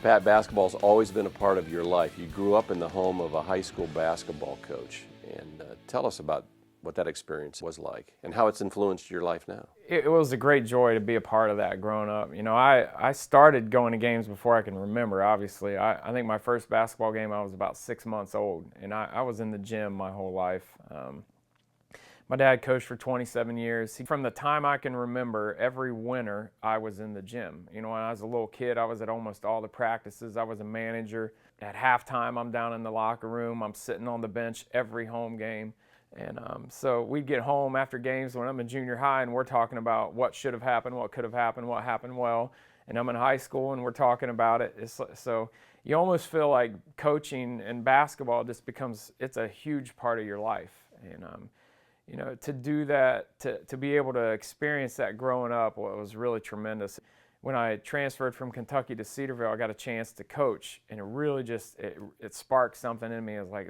Pat, basketball's always been a part of your life. You grew up in the home of a high school basketball coach. And tell us about what that experience was like and how it's influenced your life now. It was a great joy to be a part of that growing up. You know, I started going to games before I can remember, obviously. I think my first basketball game, I was about 6 months old, and I was in the gym my whole life. My dad coached for 27 years. From the time I can remember, every winter I was in the gym. You know, when I was a little kid, I was at almost all the practices. I was a manager. At halftime, I'm down in the locker room. I'm sitting on the bench every home game. And so we'd get home after games when I'm in junior high, and we're talking about what should have happened, what could have happened, what happened well. And I'm in high school, and we're talking about it. So you almost feel like coaching and basketball just becomes, it's a huge part of your life. And you know, to do that, to be able to experience that growing up, well, it was really tremendous. When I transferred from Kentucky to Cedarville, I got a chance to coach, and it really just, it sparked something in me. It was like,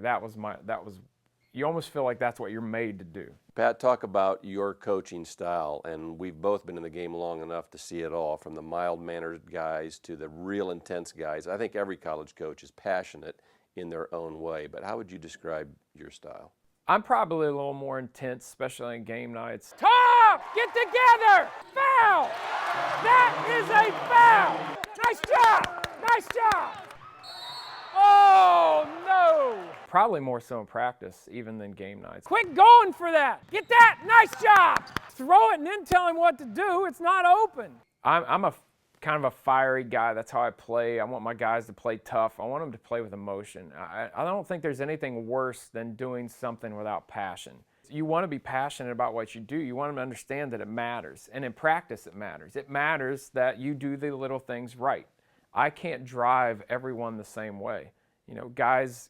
you almost feel like that's what you're made to do. Pat, talk about your coaching style, and we've both been in the game long enough to see it all, from the mild-mannered guys to the real intense guys. I think every college coach is passionate in their own way, but how would you describe your style? I'm probably a little more intense, especially on game nights. Tom, get together! Foul! That is a foul! Nice job! Nice job! Oh, no! Probably more so in practice, even than game nights. Quit going for that! Get that! Nice job! Throw it and then tell him what to do. It's not open. I'm a kind of a fiery guy. That's how I play. I want my guys to play tough. I want them to play with emotion. I don't think there's anything worse than doing something without passion. You want to be passionate about what you do. You want them to understand that it matters. And in practice, it matters. It matters that you do the little things right. I can't drive everyone the same way. You know, guys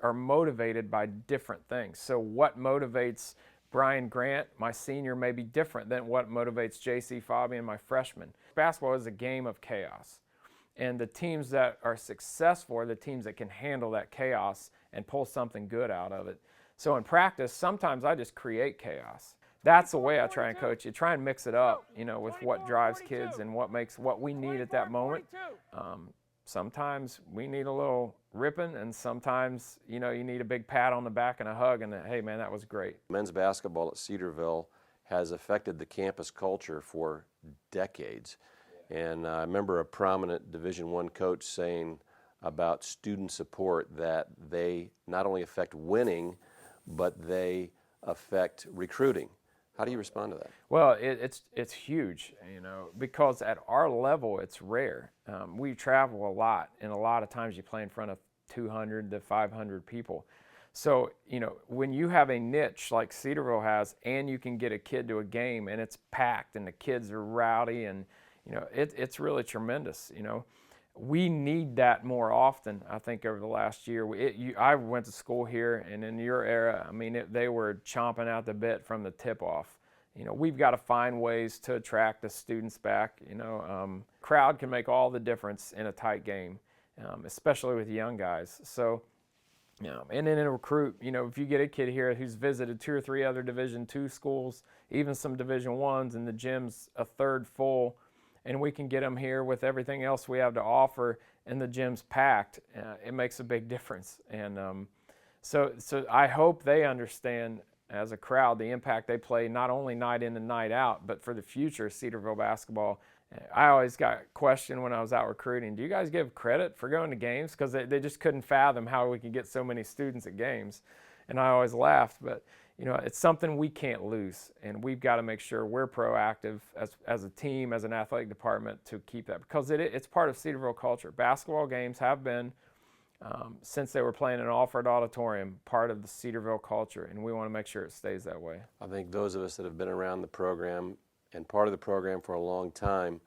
are motivated by different things. So what motivates Brian Grant, my senior, may be different than what motivates J.C. Fabian, my freshman. Basketball is a game of chaos. And the teams that are successful are the teams that can handle that chaos and pull something good out of it. So in practice, sometimes I just create chaos. That's the way I try and coach. You try and mix it up, you know, with what drives kids and what we need at that moment. Sometimes we need a little ripping, and sometimes, you know, you need a big pat on the back and a hug, and hey, man, that was great. Men's basketball at Cedarville has affected the campus culture for decades. And I remember a prominent Division I coach saying about student support that they not only affect winning, but they affect recruiting. How do you respond to that? Well, it's huge, you know, because at our level, it's rare. We travel a lot, and a lot of times you play in front of 200 to 500 people. So, you know, when you have a niche like Cedarville has, and you can get a kid to a game, and it's packed, and the kids are rowdy, and, you know, it's really tremendous, you know. We need that more often, I think, over the last year. I went to school here, and in your era, I mean, they were chomping out the bit from the tip-off. You know, we've got to find ways to attract the students back. You know, crowd can make all the difference in a tight game, especially with young guys. So, you know, and then in a recruit, you know, if you get a kid here who's visited 2 or 3 other Division II schools, even some Division Is, and the gym's a third full, and we can get them here with everything else we have to offer, and the gym's packed, it makes a big difference. And so I hope they understand as a crowd the impact they play, not only night in and night out, but for the future of Cedarville basketball. I always got questioned when I was out recruiting, do you guys give credit for going to games? Because they just couldn't fathom how we could get so many students at games. And I always laughed, but you know, it's something we can't lose, and we've got to make sure we're proactive as a team, as an athletic department, to keep that, because it's part of Cedarville culture. Basketball games have been, since they were playing in Alfred Auditorium, part of the Cedarville culture, and we want to make sure it stays that way. I think those of us that have been around the program and part of the program for a long time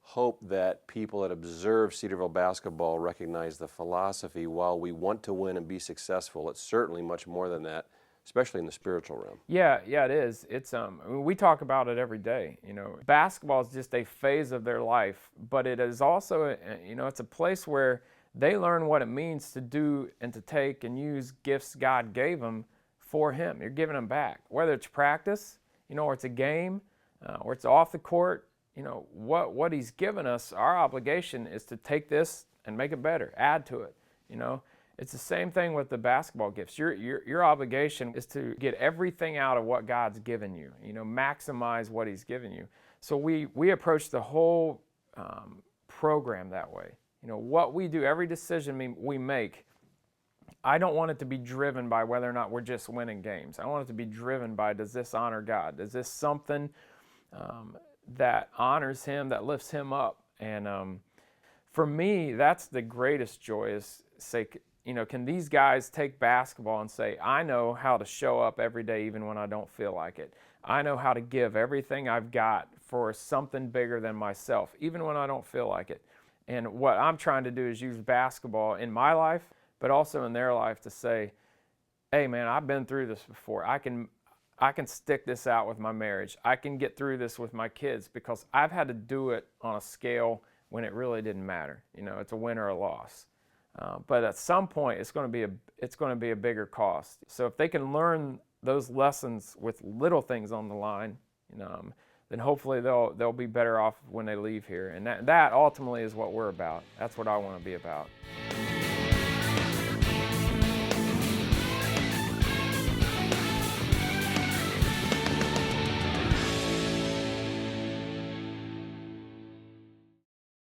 hope that people that observe Cedarville basketball recognize the philosophy. While we want to win and be successful, it's certainly much more than that, especially in the spiritual realm. Yeah, it is. It's I mean, we talk about it every day. You know, basketball is just a phase of their life, but it is also, you know, it's a place where they learn what it means to do and to take and use gifts God gave them for Him. You're giving them back, whether it's practice, you know, or it's a game, or it's off the court. what he's given us, our obligation is to take this and make it better, add to it. It's the same thing with the basketball gifts. Your obligation is to get everything out of what God's given you, maximize what he's given you. So we approach the whole program that way. What we do, every decision we make, I don't want it to be driven by whether or not we're just winning games. I want it to be driven by, does this honor God? Is this something that honors him, that lifts him up? And for me, that's the greatest joy, is say, can these guys take basketball and say, I know how to show up every day even when I don't feel like it. I know how to give everything I've got for something bigger than myself, even when I don't feel like it. And what I'm trying to do is use basketball in my life, but also in their life, to say, hey man, I've been through this before. I can stick this out with my marriage. I can get through this with my kids, because I've had to do it on a scale when it really didn't matter. It's a win or a loss. But at some point, it's going to be a bigger cost. So if they can learn those lessons with little things on the line, then hopefully they'll be better off when they leave here. And that ultimately is what we're about. That's what I want to be about.